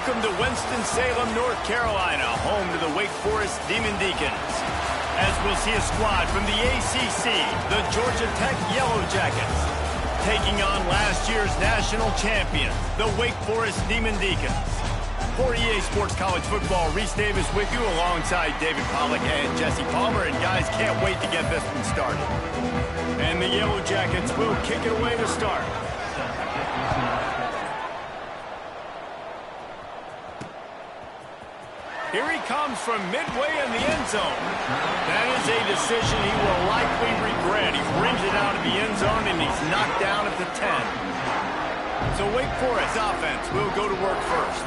Welcome to Winston-Salem, North Carolina, home to the Wake Forest Demon Deacons. As we'll see a squad from the ACC, the Georgia Tech Yellow Jackets, taking on last year's national champion, the Wake Forest Demon Deacons. For EA Sports College Football, Reese Davis with you alongside David Pollack and Jesse Palmer. And guys, can't wait to get this one started. And the Yellow Jackets will kick it away to start. Here he comes from midway in the end zone. That is a decision he will likely regret. He brings it out of the end zone and he's knocked down at the 10. So Wake Forest offense will go to work first.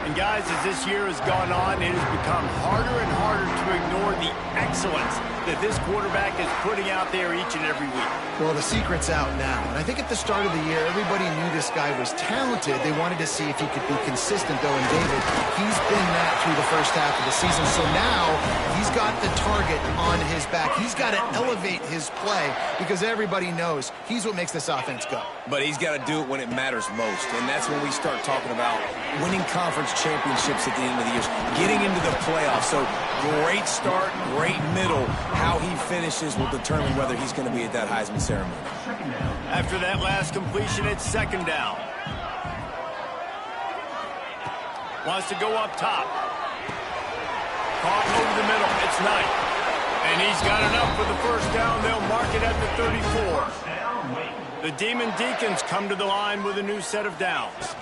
And guys, as this year has gone on, it has become harder and harder to ignore the excellence that this quarterback is putting out there each and every week. Well, the secret's out now. And I think at the start of the year, everybody knew this guy was talented. They wanted to see if he could be consistent, though. And David, he's been that through the first half of the season. So now he's got the target on his back. He's got to elevate his play because everybody knows he's what makes this offense go. But he's got to do it when it matters most. And that's when we start talking about winning conference championships at the end of the year, getting into the playoffs. So great start, great middle. How he finishes will determine whether he's going to be at that Heisman ceremony. After that last completion, it's second down. Wants to go up top. Caught over the middle. It's Knight. And he's got enough for the first down. They'll mark it at the 34. The Demon Deacons come to the line with a new set of downs.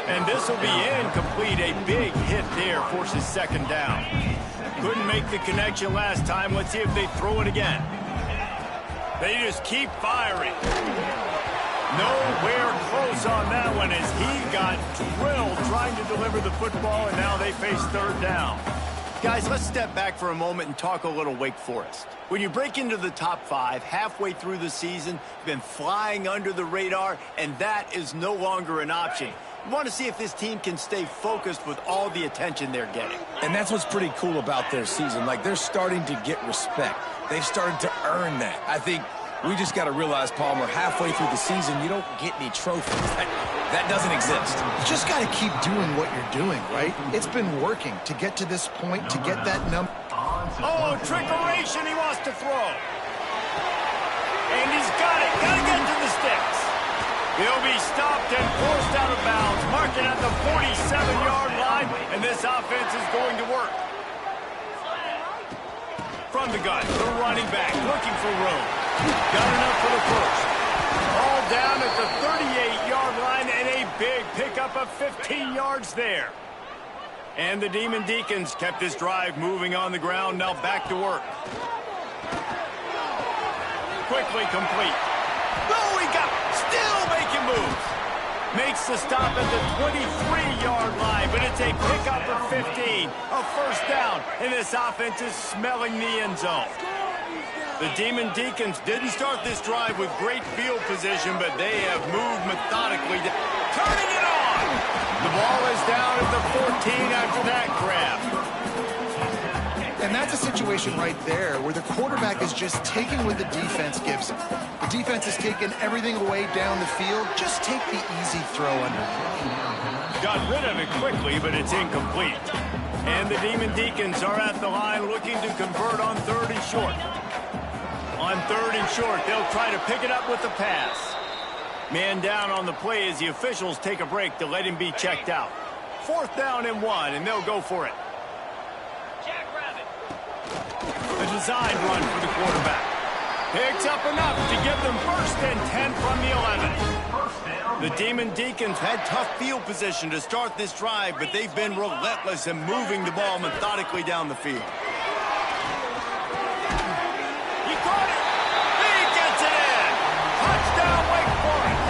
And this will be incomplete. A big hit there forces second down. Couldn't make the connection last time. Let's see if they throw it again. They just keep firing. Nowhere close on that one as he got drilled trying to deliver the football, and now they face third down. Guys, let's step back for a moment and talk a little Wake Forest. When you break into the top 5 halfway through the season, you've been flying under the radar, and that is no longer an option. You want to see if this team can stay focused with all the attention they're getting. And that's what's pretty cool about their season. Like, they're starting to get respect. They've started to earn that. I think we just got to realize, Palmer, halfway through the season, you don't get any trophies. That doesn't exist. You just got to keep doing what you're doing, right? It's been working to get to this point, to get that number. Oh, trickeration, he wants to throw. And he's got it. Got to get to the sticks. He'll be stopped and forced out of bounds. Marking at the 47-yard line, and this offense is going to work. From the gun, the running back looking for room. Got enough for the first. All down at the 38-yard line, and a big pickup of 15 yards there. And the Demon Deacons kept this drive moving on the ground. Now back to work. Quickly complete. Oh, he got still making moves. Makes the stop at the 23-yard line, but it's a pickup of 15. A first down, and this offense is smelling the end zone. The Demon Deacons didn't start this drive with great field position, but they have moved methodically. Turning it on! The ball is down at the 14 after that grab. And that's a situation right there where the quarterback is just taking what the defense gives him. The defense has taken everything away down the field. Just take the easy throw under. Got rid of it quickly, but it's incomplete. And the Demon Deacons are at the line looking to convert on third and short. On third and short, they'll try to pick it up with the pass. Man down on the play as the officials take a break to let him be checked out. Fourth down and 1, and they'll go for it. A design run for the quarterback. Picks up enough to give them first and 10 from the 11. The Demon Deacons had tough field position to start this drive, but they've been relentless in moving the ball methodically down the field. He caught it. He gets it in. Touchdown, Wake Forest.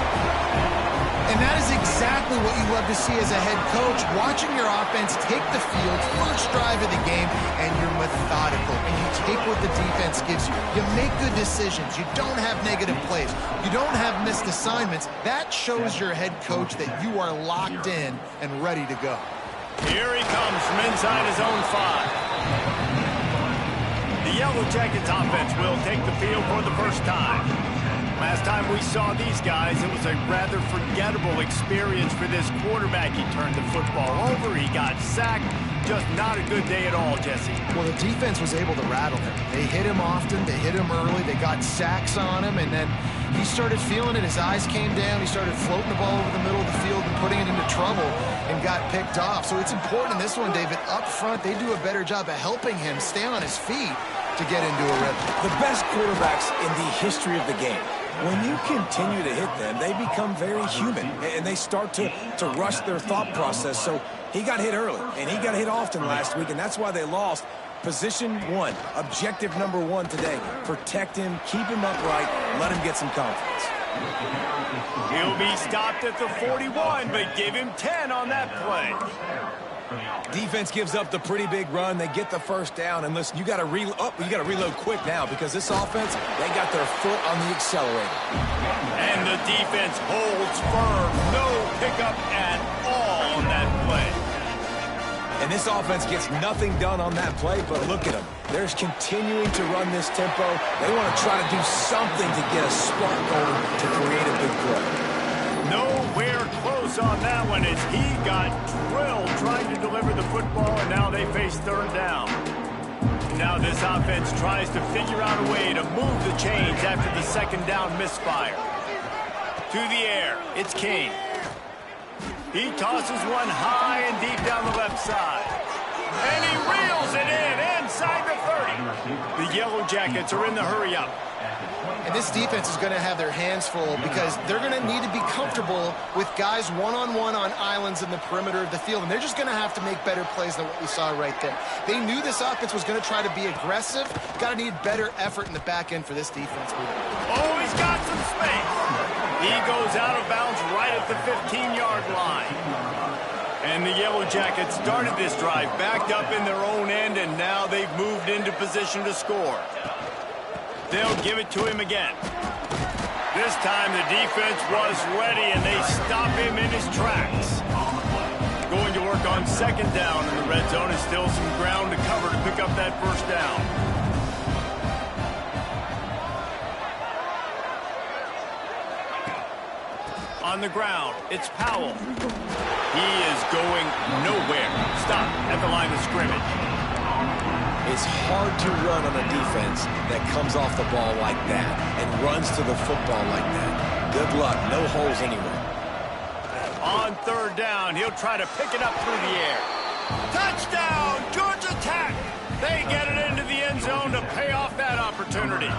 And that is exactly what you love to see as a head coach, watching your offense take the field, first drive of the game, and you're methodical, and you take what the defense gives you. You make good decisions. You don't have negative plays. You don't have missed assignments. That shows your head coach that you are locked in and ready to go. Here he comes from inside his own 5. The Yellow Jackets offense will take the field for the first time. Last time we saw these guys, it was a rather forgettable experience for this quarterback. He turned the football over, he got sacked. Just not a good day at all, Jesse. Well, the defense was able to rattle him. They hit him often, they hit him early, they got sacks on him, and then he started feeling it. His eyes came down, he started floating the ball over the middle of the field and putting it into trouble and got picked off. So it's important in this one, David, up front, they do a better job of helping him stay on his feet to get into a rhythm. The best quarterbacks in the history of the game, when you continue to hit them, they become very human, and they start to rush their thought process. So he got hit early, and he got hit often last week, and that's why they lost. Position one, objective number one today. Protect him, keep him upright, let him get some confidence. He'll be stopped at the 41, but give him 10 on that play. Defense gives up the pretty big run. They get the first down, and listen, you got to reload quick now because this offense, they got their foot on the accelerator. And the defense holds firm. No pickup at all on that play. And this offense gets nothing done on that play, but look at them. They're continuing to run this tempo. They want to try to do something to get a spark going to create a big play. Nowhere close on that one as he got drilled trying to deliver the football, and now they face third down. Now this offense tries to figure out a way to move the chains after the second down misfire. To the air, it's Kane. He tosses one high and deep down the left side. And he reels it in inside the 30. The Yellow Jackets are in the hurry-up. And this defense is going to have their hands full because they're going to need to be comfortable with guys one-on-one on islands in the perimeter of the field. And they're just going to have to make better plays than what we saw right there. They knew this offense was going to try to be aggressive. Got to need better effort in the back end for this defense. Oh, he's got some space. He goes out of bounds right at the 15-yard line. And the Yellow Jackets started this drive backed up in their own end, and now they've moved into position to score. They'll give it to him again. This time the defense was ready, and they stop him in his tracks. Going to work on second down in the red zone, and still some ground to cover to pick up that first down. On the ground, it's Powell. He is going nowhere. Stop at the line of scrimmage. It's hard to run on a defense that comes off the ball like that and runs to the football like that. Good luck. No holes anywhere. On third down, he'll try to pick it up through the air. Touchdown, Georgia Tech. They get it into the end zone to pay off that opportunity.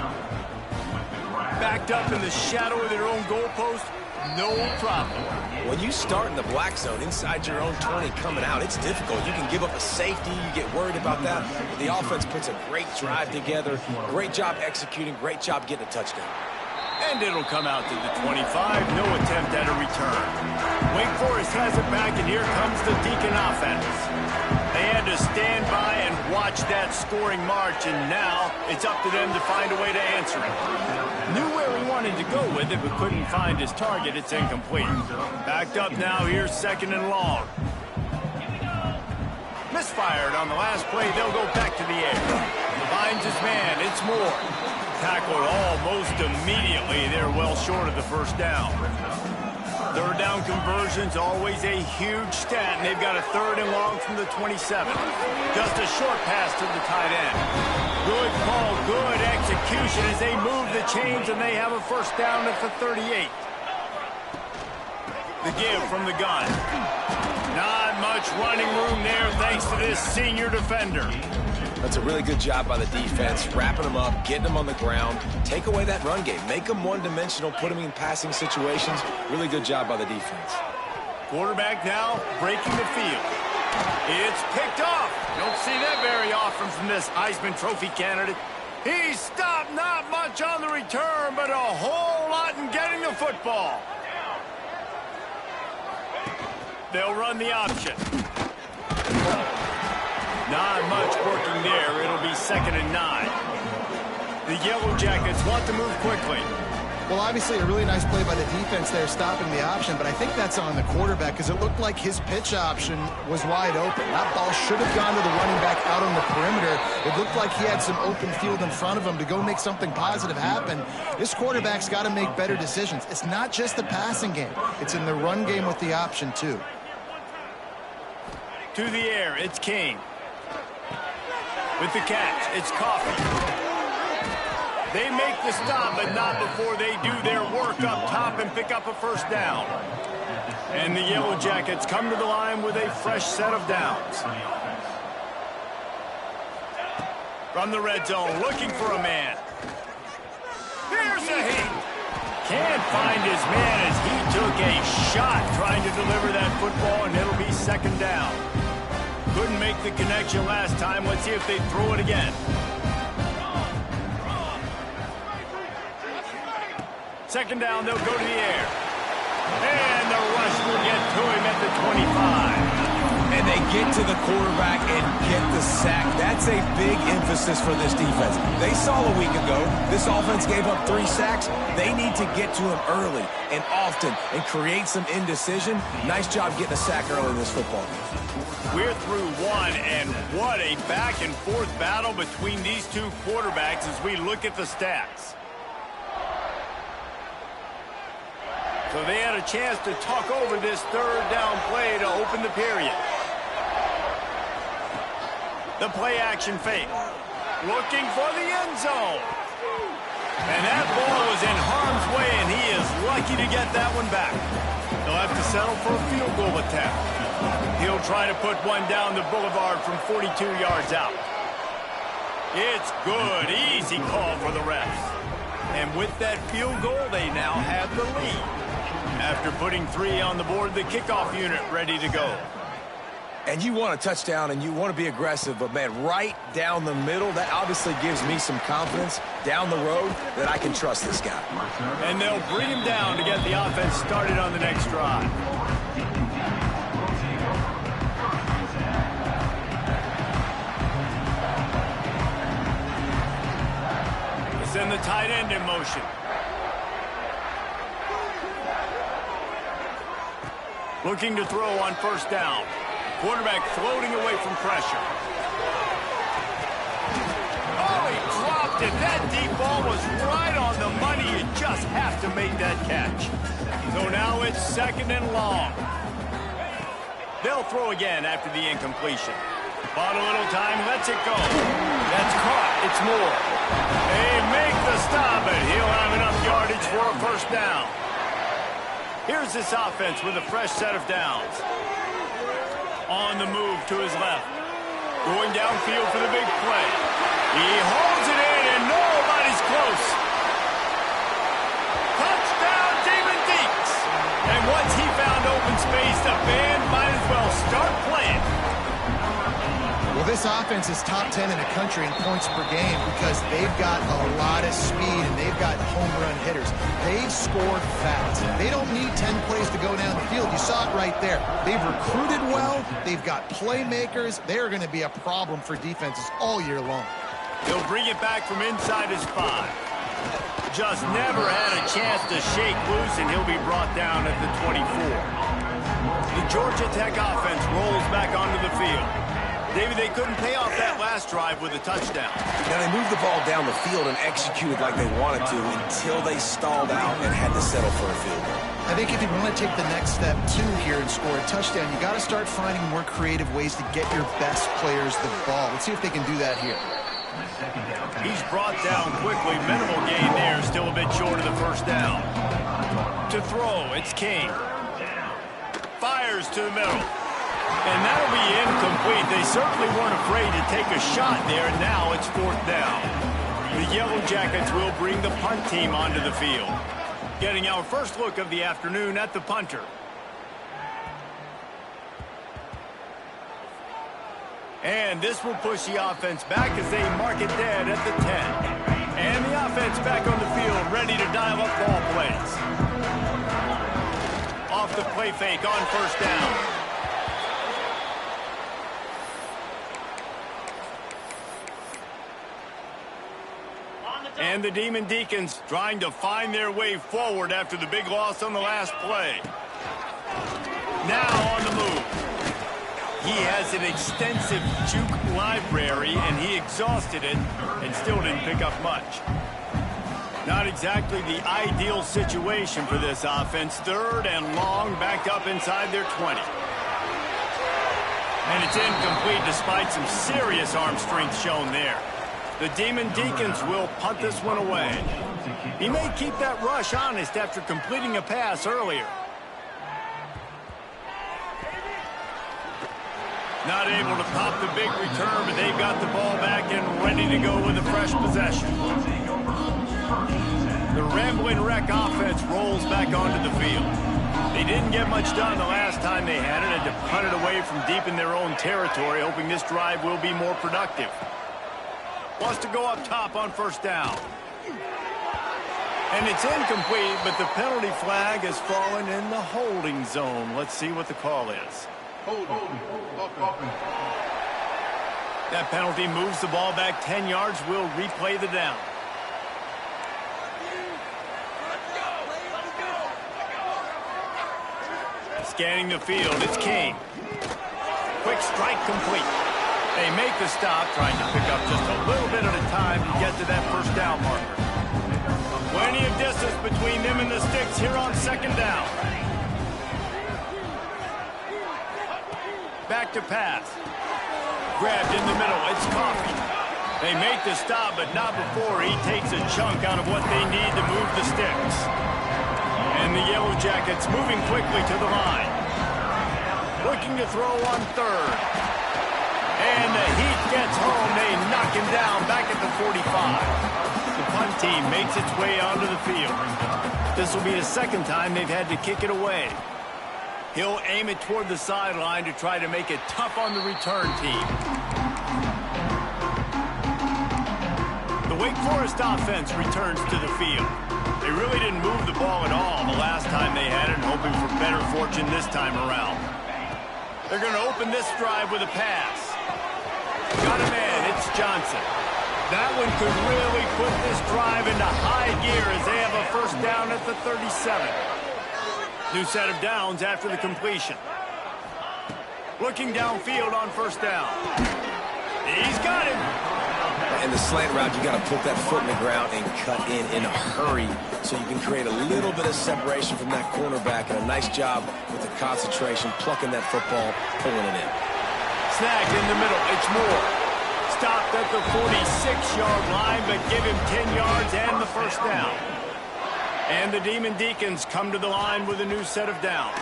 Backed up in the shadow of their own goalpost. No problem. When you start in the black zone inside your own 20 coming out, it's difficult. You can give up a safety. You get worried about that. But the offense puts a great drive together. Great job executing. Great job getting a touchdown. And it'll come out to the 25. No attempt at a return. Wake Forest has it back, and here comes the Deacon offense. They had to stand by and watch that scoring march, and now it's up to them to find a way to answer it. Knew where he wanted to go with it, but couldn't find his target. It's incomplete. Backed up now, here's second and long. Misfired on the last play. They'll go back to the air. Finds his man. It's Moore. Tackled almost immediately. They're well short of the first down. Third down conversion's always a huge stat, and they've got a third and long from the 27. Just a short pass to the tight end. Good call, good execution as they move the chains, and they have a first down at the 38. The give from the gun. Not much running room there thanks to this senior defender. That's a really good job by the defense, wrapping them up, getting them on the ground. Take away that run game. Make them one-dimensional, put them in passing situations. Really good job by the defense. Quarterback now breaking the field. It's picked off. Don't see that very often from this Heisman Trophy candidate. He stopped, not much on the return, but a whole lot in getting the football. They'll run the option. Not much working there. It'll be 2nd and 9. The Yellow Jackets want to move quickly. Well, obviously a really nice play by the defense there stopping the option, but I think that's on the quarterback because it looked like his pitch option was wide open. That ball should have gone to the running back out on the perimeter. It looked like he had some open field in front of him to go make something positive happen. This quarterback's got to make better decisions. It's not just the passing game. It's in the run game with the option, too. To the air, it's King. With the catch, it's Coffee. They make the stop, but not before they do their work up top and pick up a first down. And the Yellow Jackets come to the line with a fresh set of downs. From the red zone, looking for a man. Here's a hit. Can't find his man as he took a shot trying to deliver that football, and it'll be second down. Couldn't make the connection last time. Let's see if they throw it again. Second down, they'll go to the air. And the rush will get to him at the 25. And they get to the quarterback and get the sack. That's a big emphasis for this defense. They saw a week ago, this offense gave up 3 sacks. They need to get to him early and often and create some indecision. Nice job getting a sack early in this football game. We're through one, and what a back-and-forth battle between these two quarterbacks as we look at the stats. So they had a chance to talk over this third down play to open the period. The play action fake. Looking for the end zone. And that ball was in harm's way, and he is lucky to get that one back. They'll have to settle for a field goal attempt. He'll try to put one down the boulevard from 42 yards out. It's good. Easy call for the refs. And with that field goal, they now have the lead. After putting 3 on the board, the kickoff unit ready to go. And you want a touchdown and you want to be aggressive, but man, right down the middle, that obviously gives me some confidence down the road that I can trust this guy. And they'll bring him down to get the offense started on the next drive. They send the tight end in motion. Looking to throw on first down. Quarterback floating away from pressure. Oh, he dropped it. That deep ball was right on the money. You just have to make that catch. So now it's second and long. They'll throw again after the incompletion. Bought a little time, lets it go. That's caught. It's Moore. They make the stop, and he'll have enough yardage for a first down. Here's this offense with a fresh set of downs. On the move to his left. Going downfield for the big play. He holds it in, and nobody's close. Touchdown, Demon Deeks. And once he found open space, the band might as well start playing. Well, this offense is top 10 in the country in points per game because they've got a lot of speed and they've got home run hitters. They score fast. They don't need 10 plays to go down the field. You saw it right there. They've recruited well. They've got playmakers. They're going to be a problem for defenses all year long. He'll bring it back from inside his 5. Just never had a chance to shake loose, and he'll be brought down at the 24. The Georgia Tech offense rolls back onto the field. David, they couldn't pay off that last drive with a touchdown. Now, they moved the ball down the field and executed like they wanted to until they stalled out and had to settle for a field goal. I think if you want to take the next step, too, here and score a touchdown, you got to start finding more creative ways to get your best players the ball. Let's see if they can do that here. He's brought down quickly. Minimal gain there, still a bit short of the first down. To throw, it's King. Fires to the middle. And that'll be incomplete. They certainly weren't afraid to take a shot there, and now it's fourth down. The Yellow Jackets will bring the punt team onto the field. Getting our first look of the afternoon at the punter. And this will push the offense back as they mark it dead at the 10. And the offense back on the field, ready to dial up ball plays. Off the play fake on first down. And the Demon Deacons trying to find their way forward after the big loss on the last play. Now on the move. He has an extensive juke library, and he exhausted it and still didn't pick up much. Not exactly the ideal situation for this offense. 3rd and long, backed up inside their 20. And it's incomplete despite some serious arm strength shown there. The Demon Deacons will punt this one away. He may keep that rush honest after completing a pass earlier. Not able to pop the big return, but they've got the ball back and ready to go with a fresh possession. The Rambling Wreck offense rolls back onto the field. They didn't get much done the last time they had it, and to punt it away from deep in their own territory, hoping this drive will be more productive. Wants to go up top on 1st down. And it's incomplete, but the penalty flag has fallen in the holding zone. Let's see what the call is. That penalty moves the ball back 10 yards. We'll replay the down. Scanning the field, it's King. Quick strike complete. They make the stop, trying to pick up just a little bit at a time to get to that 1st down marker. Plenty of distance between them and the sticks here on 2nd down. Back to pass. Grabbed in the middle. It's Coffee. They make the stop, but not before he takes a chunk out of what they need to move the sticks. And the Yellow Jackets moving quickly to the line. Looking to throw on 3rd. And the Heat gets home. They knock him down back at the 45. The punt team makes its way onto the field. This will be the 2nd time they've had to kick it away. He'll aim it toward the sideline to try to make it tough on the return team. The Wake Forest offense returns to the field. They really didn't move the ball at all the last time they had it, hoping for better fortune this time around. They're going to open this drive with a pass. Got a man, it's Johnson. That one could really put this drive into high gear as they have a 1st down at the 37. New set of downs after the completion. Looking downfield on 1st down. He's got him. And the slant route, you got to put that foot in the ground and cut in a hurry so you can create a little bit of separation from that cornerback. And a nice job with the concentration, plucking that football, pulling it in. Snagged in the middle. It's Moore. Stopped at the 46-yard line, but give him 10 yards and the 1st down. And the Demon Deacons come to the line with a new set of downs.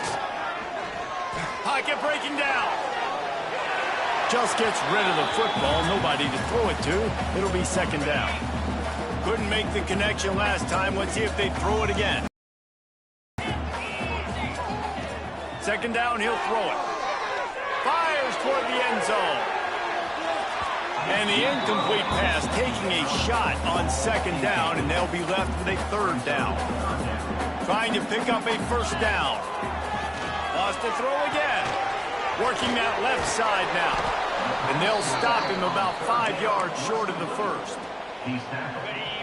Pocket breaking down. Just gets rid of the football. Nobody to throw it to. It'll be 2nd down. Couldn't make the connection last time. Let's see if they throw it again. 2nd down, he'll throw it. Fires toward the end zone. And the incomplete pass taking a shot on 2nd down, and they'll be left with a 3rd down. Trying to pick up a 1st down. Lost to throw again. Working that left side now. And they'll stop him about 5 yards short of the 1st.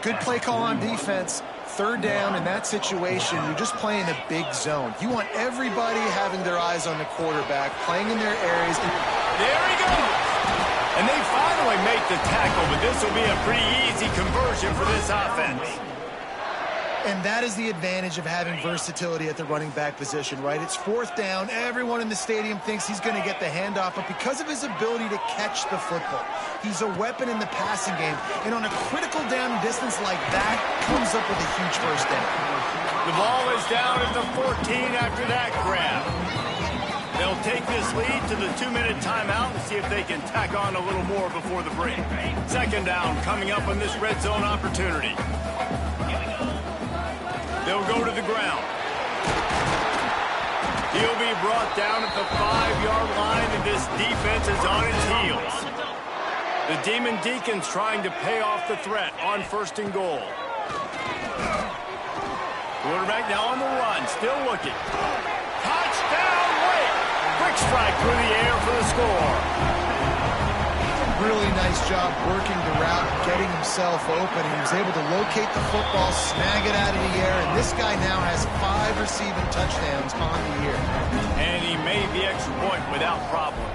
Good play call on defense. 3rd down in that situation, you're just playing a big zone. You want everybody having their eyes on the quarterback, playing in their areas. There he goes. And they finally make the tackle, but this will be a pretty easy conversion for this offense. And that is the advantage of having versatility at the running back position, right? It's 4th down. Everyone in the stadium thinks he's going to get the handoff, but because of his ability to catch the football, he's a weapon in the passing game. And on a critical down distance like that, comes up with a huge 1st down. The ball is down at the 14 after that grab. They'll take this lead to the 2-minute timeout and see if they can tack on a little more before the break. 2nd down coming up on this red zone opportunity. They'll go to the ground. He'll be brought down at the 5-yard line, and this defense is on its heels. The Demon Deacons trying to pay off the threat on 1st and goal. Quarterback now on the run, still looking. Touchdown, Wake! Quick strike through the air for the score. really nice job working the route and getting himself open. He was able to locate the football, snag it out of the air, and this guy now has 5 receiving touchdowns on the year. And he made the extra point without problem.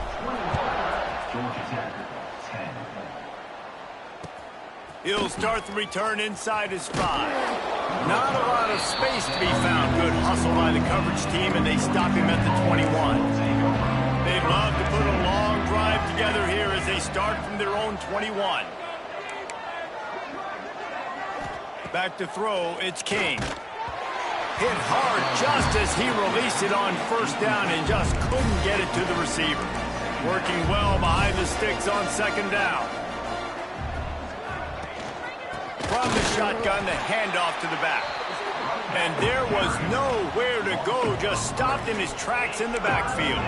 He'll start the return inside his 5. Not a lot of space to be found. Good hustle by the coverage team, and they stop him at the 21. They'd love to put a long drive together here as they start from their own 21. Back to throw, it's King. Hit hard just as he released it on first down and just couldn't get it to the receiver. Working well behind the sticks on second down. From the shotgun, the handoff to the back. And there was nowhere to go, just stopped in his tracks in the backfield.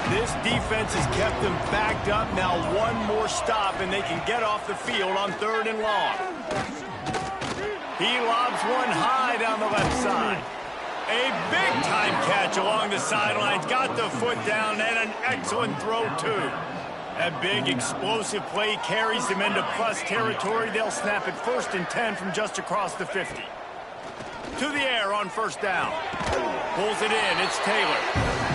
This defense has kept them backed up. Now one more stop, and they can get off the field on 3rd and long. He lobs one high down the left side. A big-time catch along the sidelines. Got the foot down, and an excellent throw, too. That big, explosive play carries them into plus territory. They'll snap it 1st and 10 from just across the 50. To the air on first down. Pulls it in. It's Taylor.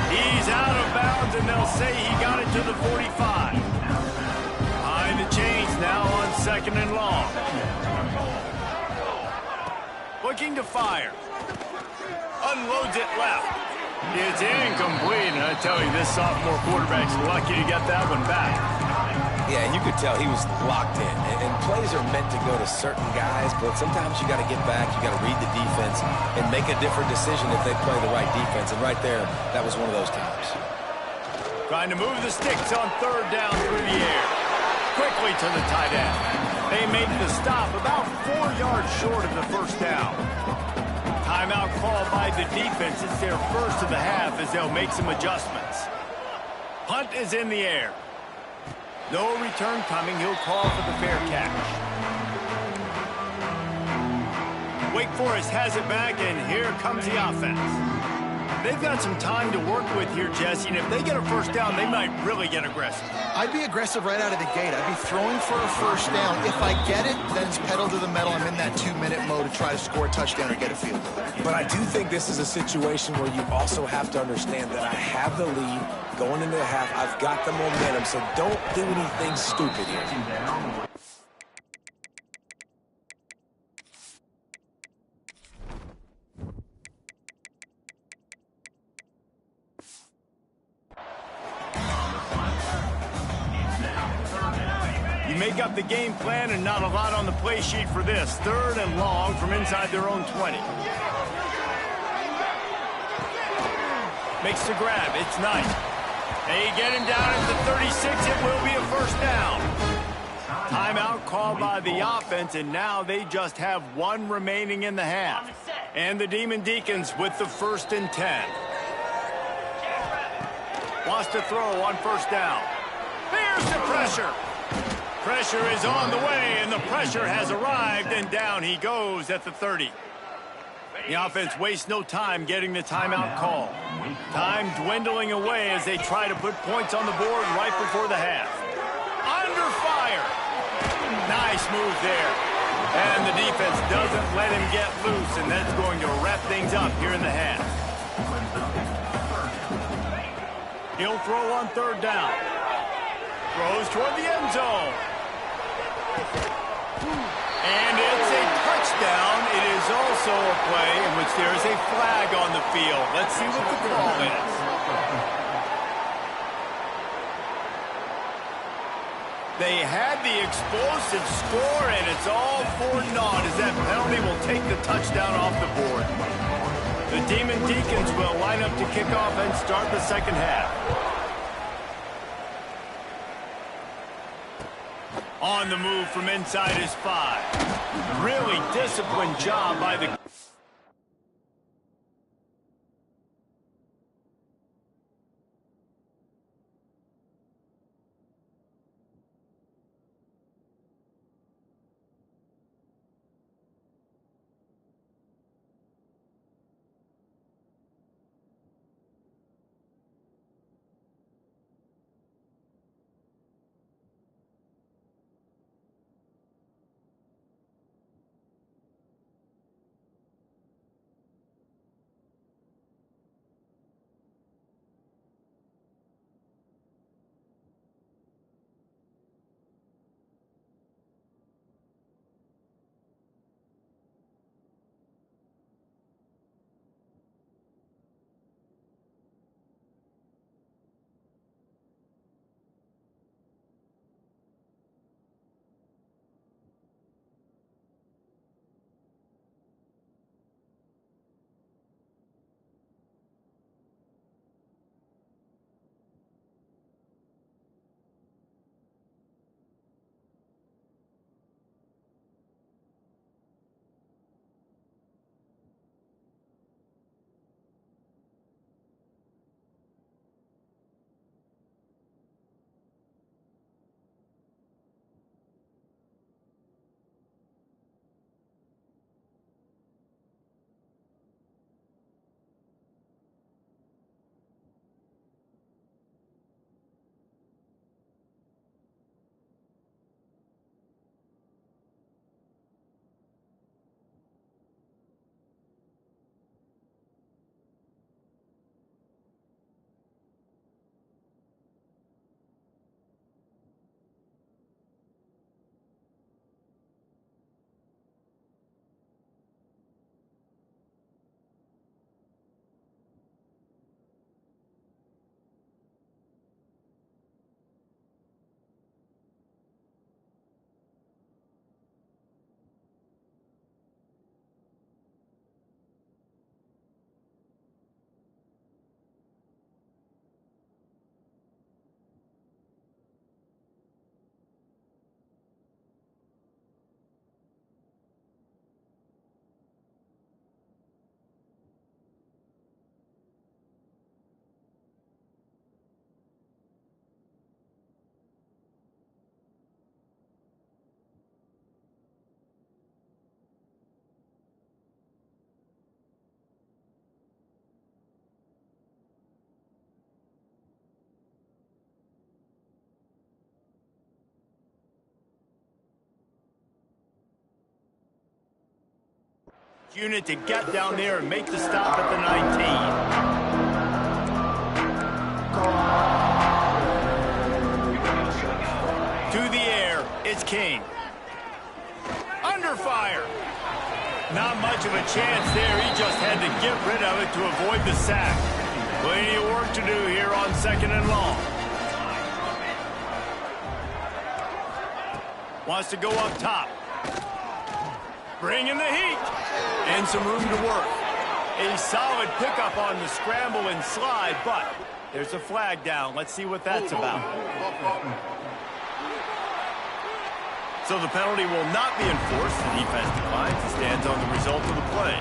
He's out of bounds, and they'll say he got it to the 45. Behind the chains now on 2nd and long. Looking to fire. Unloads it left. It's incomplete, and I tell you, this sophomore quarterback's lucky to get that one back. Yeah, you could tell he was locked in. And plays are meant to go to certain guys, but sometimes you got to get back, you got to read the defense, and make a different decision if they play the right defense. And right there, that was one of those times. Trying to move the sticks on 3rd down through the air. Quickly to the tight end. They make the stop about 4 yards short of the first down. Timeout called by the defense. It's their first of the half as they'll make some adjustments. Punt is in the air. No return coming. He'll call for the fair catch. Wake Forest has it back, and here comes the offense. They've got some time to work with here, Jesse, and if they get a first down, they might really get aggressive. I'd be aggressive right out of the gate. I'd be throwing for a first down. If I get it, then it's pedal to the metal. I'm in that 2-minute mode to try to score a touchdown or get a field goal. But I do think this is a situation where you also have to understand that I have the lead going into the half. I've got the momentum, so don't do anything stupid here. You make up the game plan and not a lot on the play sheet for this. 3rd and long from inside their own 20. Makes the grab. It's nice. They get him down at the 36. It will be a first down. Timeout called by the offense, and now they just have 1 remaining in the half. And the Demon Deacons with the 1st and 10. Wants to throw on first down. There's the pressure. Pressure is on the way, and the pressure has arrived, and down he goes at the 30. The offense wastes no time getting the timeout call. Time dwindling away as they try to put points on the board right before the half. Under fire. Nice move there. And the defense doesn't let him get loose, and that's going to wrap things up here in the half. He'll throw on 3rd down. Throws toward the end zone. And it's a touchdown. It is also a play in which there is a flag on the field. Let's see what the call is. They had the explosive score, and it's all for naught as that penalty will take the touchdown off the board. The Demon Deacons will line up to kick off and start the 2nd half. On the move from inside his 5. Really disciplined job by the... unit to get down there and make the stop at the 19. To the air, it's King. Under fire. Not much of a chance there. He just had to get rid of it to avoid the sack. Plenty of work to do here on 2nd and long. Wants to go up top. Bringing the heat. And some room to work. A solid pickup on the scramble and slide, but there's a flag down. Let's see what that's about. So the penalty will not be enforced. The defense declines and stands on the result of the play.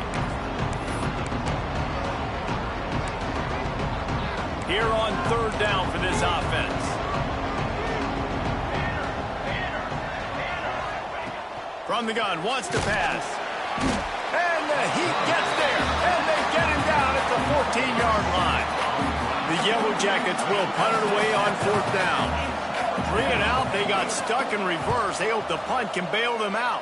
Here on 3rd down for this offense. From the gun, wants to pass. And the Heat gets there. And they get him down at the 14-yard line. The Yellow Jackets will punt it away on 4th down. 3 and out, they got stuck in reverse. They hope the punt can bail them out.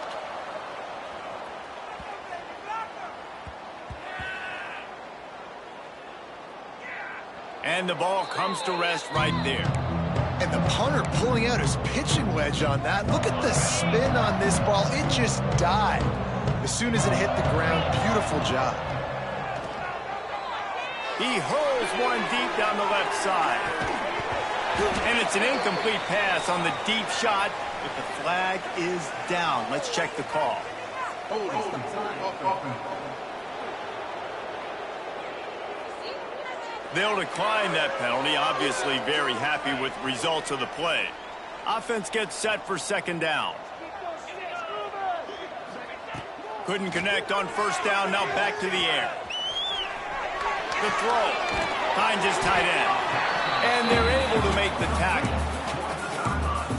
And the ball comes to rest right there. And the punter pulling out his pitching wedge on that. Look at the spin on this ball. It just died as soon as it hit the ground. Beautiful job. He hurls one deep down the left side. And it's an incomplete pass on the deep shot, but the flag is down. Let's check the call. They'll decline that penalty, obviously very happy with results of the play. Offense gets set for 2nd down. Couldn't connect on 1st down, now back to the air. The throw finds his tight end. And they're able to make the tackle.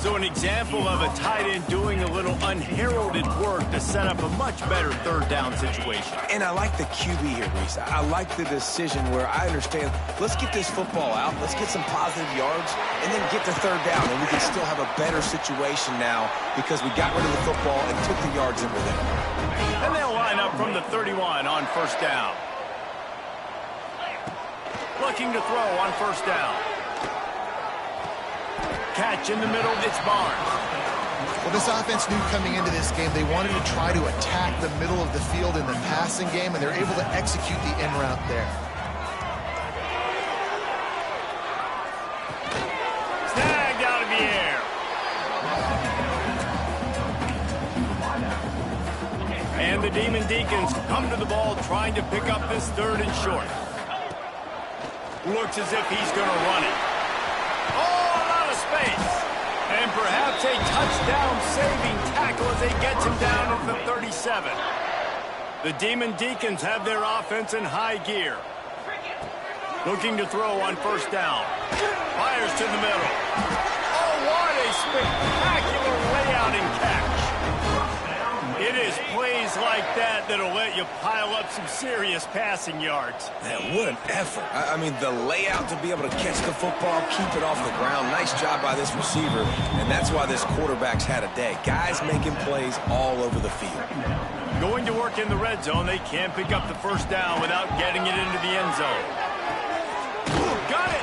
So an example of a tight end doing a little unheralded work to set up a much better 3rd down situation. And I like the QB here, Reese. I like the decision where I understand, let's get this football out, let's get some positive yards, and then get to 3rd down, and we can still have a better situation now because we got rid of the football and took the yards that were there. And they'll line up from the 31 on 1st down. Looking to throw on 1st down. Catch in the middle, it's Barnes. Well, this offense knew coming into this game they wanted to try to attack the middle of the field in the passing game, and they're able to execute the in route there. Snagged out of the air. And the Demon Deacons come to the ball trying to pick up this 3rd and short. Looks as if he's going to run it. And perhaps a touchdown-saving tackle as he gets him down at the 37. The Demon Deacons have their offense in high gear. Looking to throw on 1st down. Fires to the middle. Oh, what a spectacular layout and catch. It is plays like that that'll let you pile up some serious passing yards. Man, what an effort. I mean, the layout to be able to catch the football, keep it off the ground. Nice job by this receiver, and that's why this quarterback's had a day. Guys making plays all over the field. Going to work in the red zone, they can't pick up the 1st down without getting it into the end zone. Got it!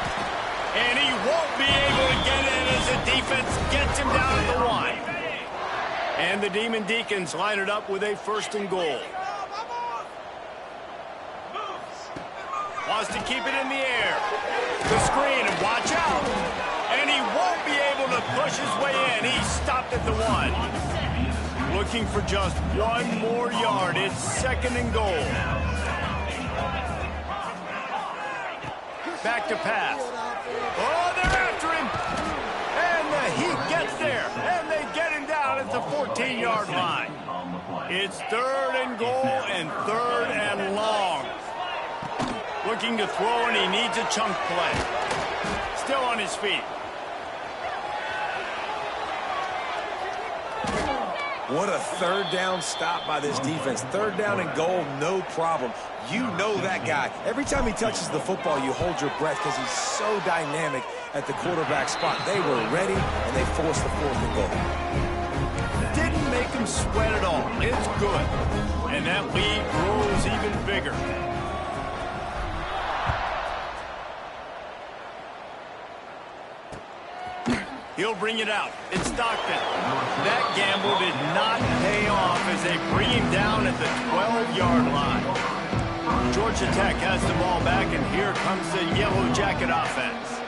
And he won't be able to get it as the defense gets him down at the 1. And the Demon Deacons line it up with a 1st and goal. Wants to keep it in the air. The screen, and watch out. And he won't be able to push his way in. He's stopped at the 1. Looking for just 1 more yard. It's 2nd and goal. Back to pass. Oh, they're after him. And the Heat gets there. And they get him down at the 14-yard line. It's 3rd and goal and 3rd and long. Looking to throw, and he needs a chunk play. Still on his feet. What a 3rd down stop by this defense. 3rd down and goal, no problem. You know that guy. Every time he touches the football, you hold your breath because he's so dynamic at the quarterback spot. They were ready, and they forced the 4th and goal. Didn't make him sweat at all. It's good. And that lead grows even bigger. He'll bring it out. It's Stockton. That gamble did not pay off as they bring him down at the 12-yard line. Georgia Tech has the ball back, and here comes the Yellow Jacket offense.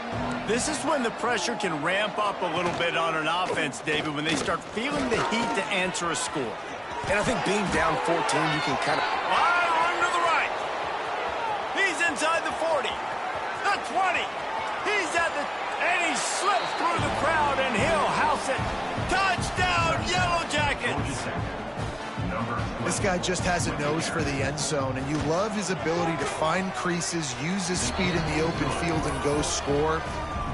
This is when the pressure can ramp up a little bit on an offense, David, when they start feeling the heat to answer a score. And I think being down 14, you can kind of... Wide run to the right. He's inside the 40. The 20. He's at the... And he slips through the crowd, and he'll house it. Touchdown, Yellow Jackets! This guy just has a nose for the end zone, and you love his ability to find creases, use his speed in the open field, and go score.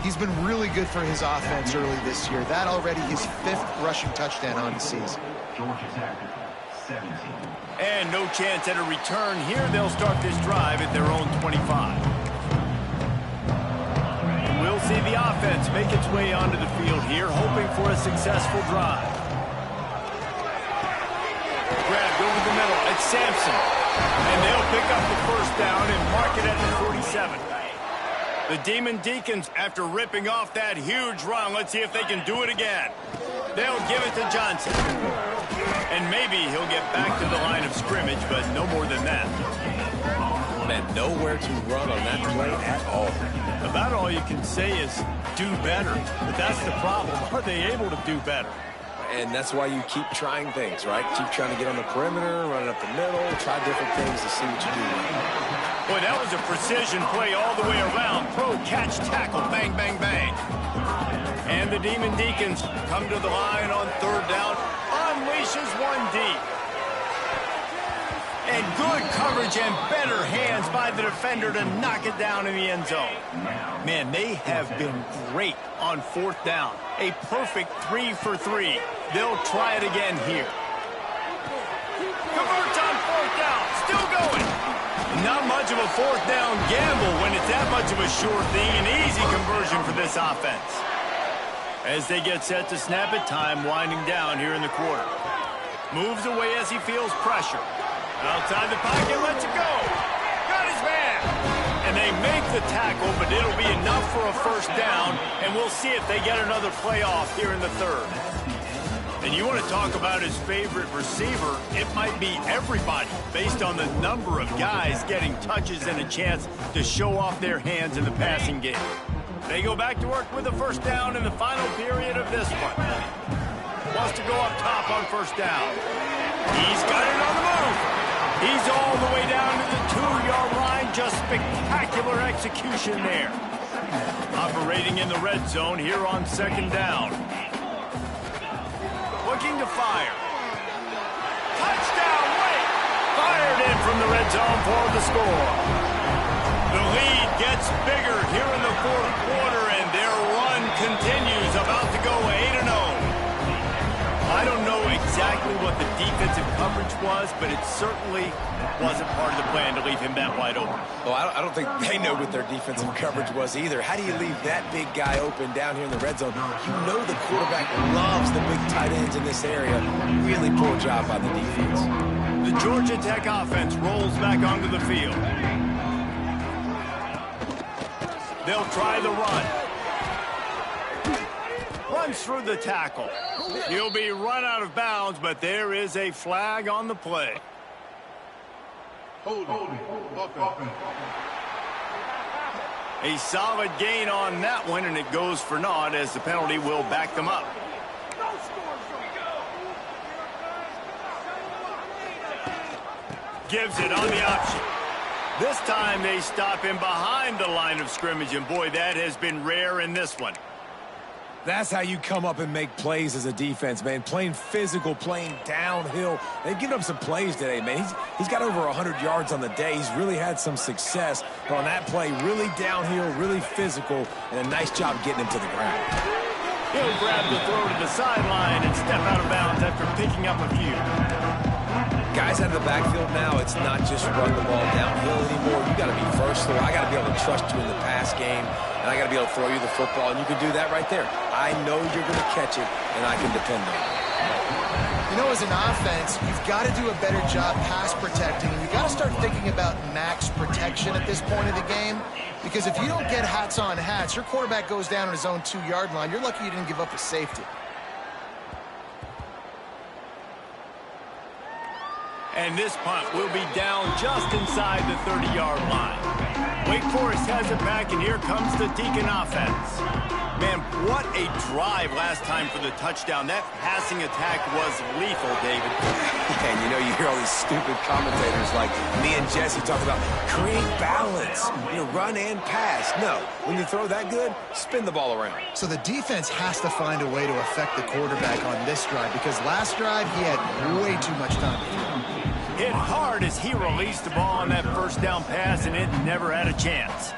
He's been really good for his offense early this year. That already his 5th rushing touchdown on the season. And no chance at a return here. They'll start this drive at their own 25. We'll see the offense make its way onto the field here, hoping for a successful drive. Grabbed over the middle. It's Sampson. And they'll pick up the first down and mark it at the 47. The Demon Deacons, after ripping off that huge run, let's see if they can do it again. They'll give it to Johnson. And maybe he'll get back to the line of scrimmage, but no more than that. Man, nowhere to run on that play at all. About all you can say is do better. But that's the problem. Are they able to do better? And that's why you keep trying things, right? Keep trying to get on the perimeter, run it up the middle, try different things to see what you do. Boy, that was a precision play all the way around. Pro catch, tackle, bang, bang, bang. And the Demon Deacons come to the line on 3rd down. Unleashes one deep. And good coverage and better hands by the defender to knock it down in the end zone. Man, they have been great on 4th down. A perfect 3 for 3. They'll try it again here. Converts on 4th down. Still going. Not much of a 4th down gamble when it's that much of a sure thing. An easy conversion for this offense. As they get set to snap it, time winding down here in the quarter. Moves away as he feels pressure. Outside the pocket, lets it go. Got his man. And they make the tackle, but it'll be enough for a first down, and we'll see if they get another play off here in the 3rd. And you want to talk about his favorite receiver, it might be everybody, based on the number of guys getting touches and a chance to show off their hands in the passing game. They go back to work with a first down in the final period of this one. Wants to go up top on first down. He's got it on the move. He's all the way down to the 2-yard line. Just spectacular execution there. Operating in the red zone here on 2nd down. Looking to fire. Touchdown, Wake! Fired in from the red zone for the score. The lead gets bigger here in the 4th quarter, and their run continues, about to go 8-0. I don't know exactly what the defensive coverage was, but it certainly wasn't part of the plan to leave him that wide open. Well, I don't think they know what their defensive coverage was either. How do you leave that big guy open down here in the red zone? You know the quarterback loves the big tight ends in this area. Really poor job by the defense. The Georgia Tech offense rolls back onto the field. They'll try the run. Runs through the tackle. He'll be run out of bounds, but there is a flag on the play. A solid gain on that one, and it goes for naught as the penalty will back them up. Gives it on the option. This time they stop him behind the line of scrimmage, and boy, that has been rare in this one. That's how you come up and make plays as a defense, man. Playing physical, playing downhill. They've given up some plays today, man. He's got over 100 yards on the day. He's really had some success. But on that play, really downhill, really physical, and a nice job getting him to the ground. He'll grab the throw to the sideline and step out of bounds after picking up a few. Guys out of the backfield now, it's not just run the ball downhill anymore. You got to be versatile. I got to be able to trust you in the pass game, and I got to be able to throw you the football, and you can do that right there. I know you're going to catch it, and I can depend on it. You know, as an offense, you've got to do a better job pass protecting, and you've got to start thinking about max protection at this point of the game, because if you don't get hats on hats, your quarterback goes down on his own 2-yard line. You're lucky you didn't give up a safety. And this punt will be down just inside the 30-yard line. Wake Forest has it back, and here comes the Deacon offense. Man, what a drive last time for the touchdown. That passing attack was lethal, David. Yeah, and you know, you hear all these stupid commentators like me and Jesse talk about create balance, run and pass. No, when you throw that good, spin the ball around. So the defense has to find a way to affect the quarterback on this drive, because last drive he had way too much time to throw. Hit hard as he released the ball on that first down pass, and it never had a chance.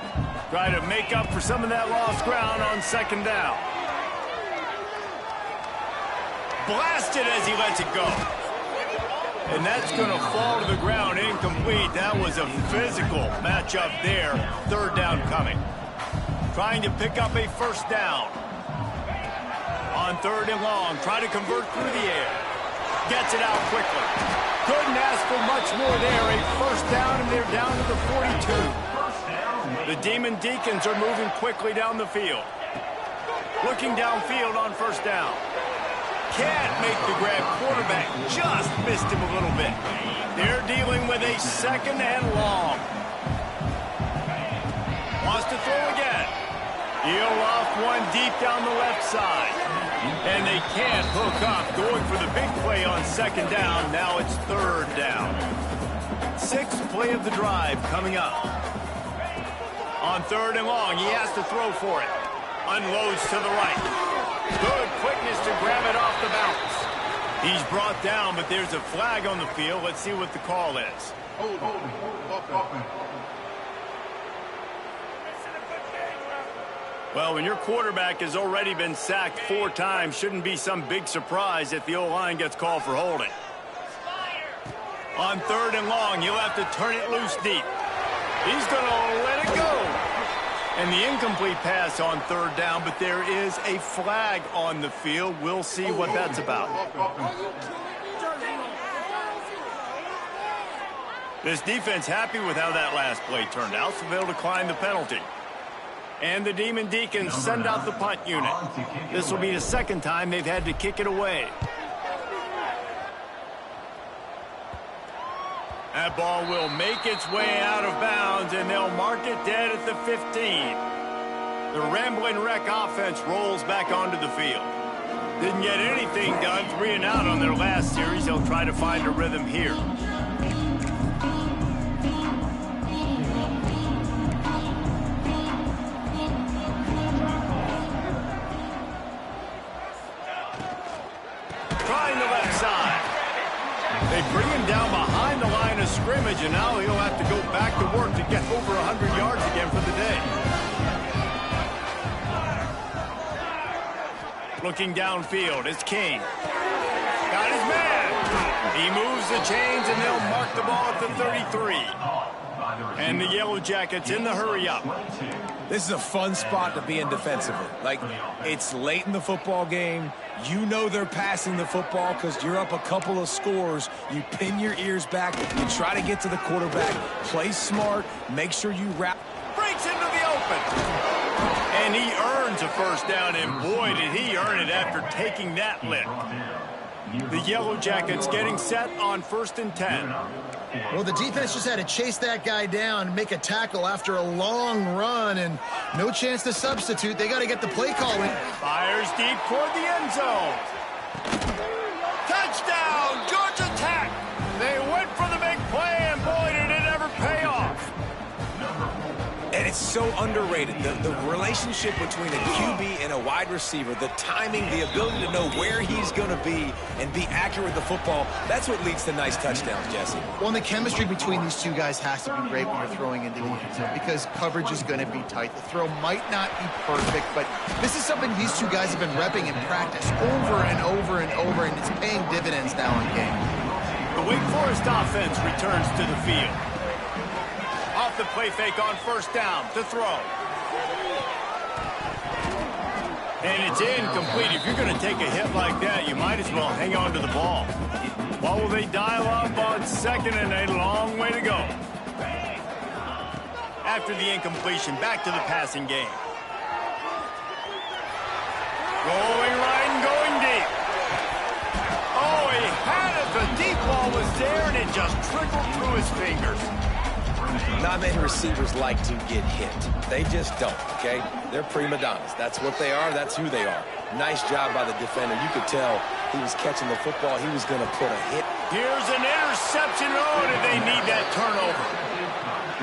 Try to make up for some of that lost ground on second down. Blasted as he lets it go. And that's going to fall to the ground incomplete. That was a physical matchup there. Third down coming. Trying to pick up a first down. On third and long, try to convert through the air. Gets it out quickly. Couldn't ask for much more there. A first down, and they're down to the 42. The Demon Deacons are moving quickly down the field. Looking downfield on first down. Can't make the grab. Quarterback just missed him a little bit. They're dealing with a second and long. Wants to throw again. He'll off one deep down the left side. And they can't hook up. Going for the big play on second down. Now it's third down. Sixth play of the drive coming up. On third and long, he has to throw for it. Unloads to the right. Good quickness to grab it off the bounce. He's brought down, but there's a flag on the field. Let's see what the call is. Well, when your quarterback has already been sacked 4 times, shouldn't be some big surprise if the O-line gets called for holding. On third and long, you'll have to turn it loose deep. He's going to let it go. And the incomplete pass on third down, but there is a flag on the field. We'll see what that's about. This defense happy with how that last play turned out, so they'll decline the penalty. And the Demon Deacons send out the punt unit. This will be the second time they've had to kick it away. That ball will make its way out of bounds, and they'll mark it dead at the 15. The Rambling Wreck offense rolls back onto the field. Didn't get anything done, 3 and out on their last series. They'll try to find a rhythm here. Trying the left side. They bring him down behind the line of scrimmage, and now he'll have to go back to work to get over 100 yards again for the day. Looking downfield, it's King. Got his man. He moves the chains, and they'll mark the ball at the 33. And the Yellow Jackets in the hurry-up. This is a fun spot to be in defensively. Like, it's late in the football game. You know they're passing the football because you're up a couple of scores. You pin your ears back. You try to get to the quarterback. Play smart. Make sure you wrap. Breaks into the open. And he earns a first down, and boy, did he earn it after taking that lick. The Yellow Jackets getting set on 1st and 10. Well, the defense just had to chase that guy down and make a tackle after a long run, and no chance to substitute. They got to get the play calling. Fires deep toward the end zone. Touchdown, Georgia Tech. They went for the big play, and boy, did it ever pay off. And it's so underrated. The relationship between a QB and a wide receiver, the timing, the ability to know where he's going to be and be accurate with the football, that's what leads to nice touchdowns, Jesse. Well, and the chemistry between these two guys has to be great when you're throwing into the end zone because coverage is going to be tight. The throw might not be perfect, but this is something these two guys have been repping in practice over and over and over, and it's paying dividends now in game. The Wake Forest offense returns to the field. Off the play fake on first down to throw. And it's incomplete. If you're going to take a hit like that, you might as well hang on to the ball. What will they dial up on second, and a long way to go. After the incompletion, back to the passing game. Going right and going deep. Oh, he had it. The deep ball was there, and it just trickled through his fingers. Not many receivers like to get hit. They just don't, okay? They're prima donnas. That's what they are. That's who they are. Nice job by the defender. You could tell he was catching the football. He was going to put a hit. Here's an interception. Oh, did they need that turnover?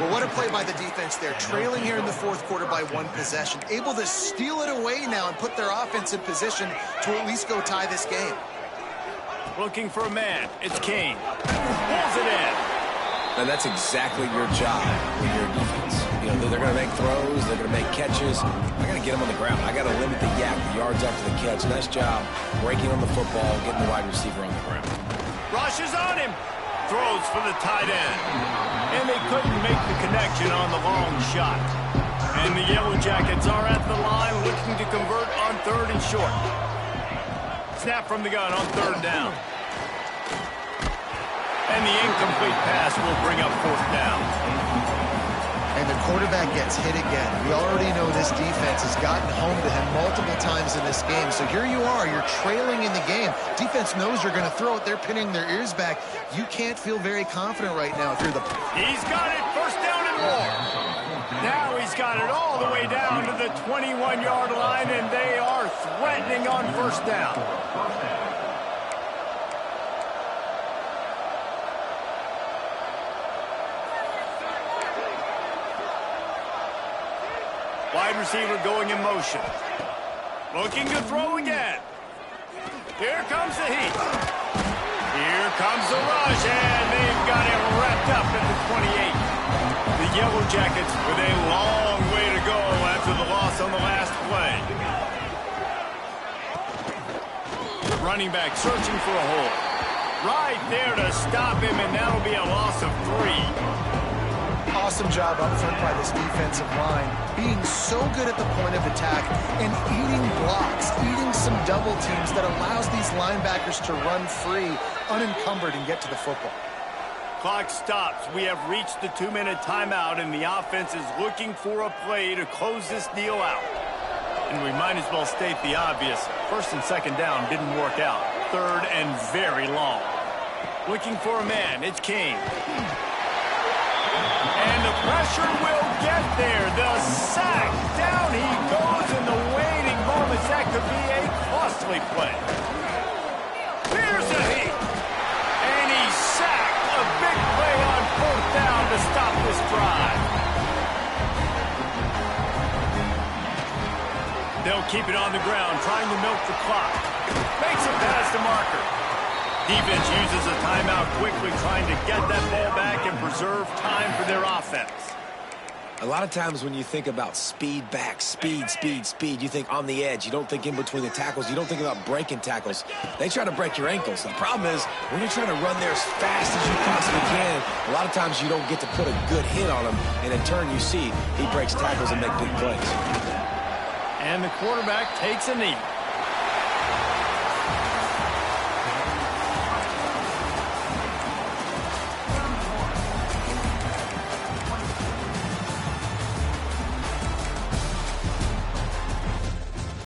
Well, what a play by the defense there. Trailing here in the fourth quarter by one possession. Able to steal it away now and put their offense in position to at least go tie this game. Looking for a man. It's Kane. Pulls it in. And that's exactly your job with your defense. You know, they're going to make throws. They're going to make catches. I got to get them on the ground. I got to limit the yak, the yards after the catch. Nice job breaking on the football, getting the wide receiver on the ground. Rushes on him. Throws for the tight end. And they couldn't make the connection on the long shot. And the Yellow Jackets are at the line looking to convert on third and short. Snap from the gun on third down. And the incomplete pass will bring up fourth down. And the quarterback gets hit again. We already know this defense has gotten home to him multiple times in this game. So here you are, you're trailing in the game. Defense knows you're going to throw it. They're pinning their ears back. You can't feel very confident right now if you're the... He's got it, first down and more. Now he's got it all the way down to the 21-yard line, and they are threatening on first down. Wide receiver going in motion. Looking to throw again. Here comes the heat. Here comes the rush, and they've got it wrapped up at the 28. The Yellow Jackets with a long way to go after the loss on the last play. Running back searching for a hole. Right there to stop him, and that'll be a loss of 3. Awesome job up front by this defensive line, being so good at the point of attack and eating blocks, eating some double teams that allows these linebackers to run free, unencumbered, and get to the football. Clock stops. We have reached the 2-minute timeout, and the offense is looking for a play to close this deal out. And we might as well state the obvious. First and second down didn't work out. Third and very long. Looking for a man. It's Kane. And the pressure will get there. The sack. Down he goes in the waiting moments. That could be a costly play. Here's the heat. And he's sacked. A big play on fourth down to stop this drive. They'll keep it on the ground, trying to milk the clock. Makes it past the marker. Defense uses a timeout quickly, trying to get that ball back and preserve time for their offense. A lot of times when you think about speed back, speed, you think on the edge. You don't think in between the tackles. You don't think about breaking tackles. They try to break your ankles. The problem is when you're trying to run there as fast as you possibly can, a lot of times you don't get to put a good hit on him, and in turn you see he breaks tackles and make big plays. And the quarterback takes a knee.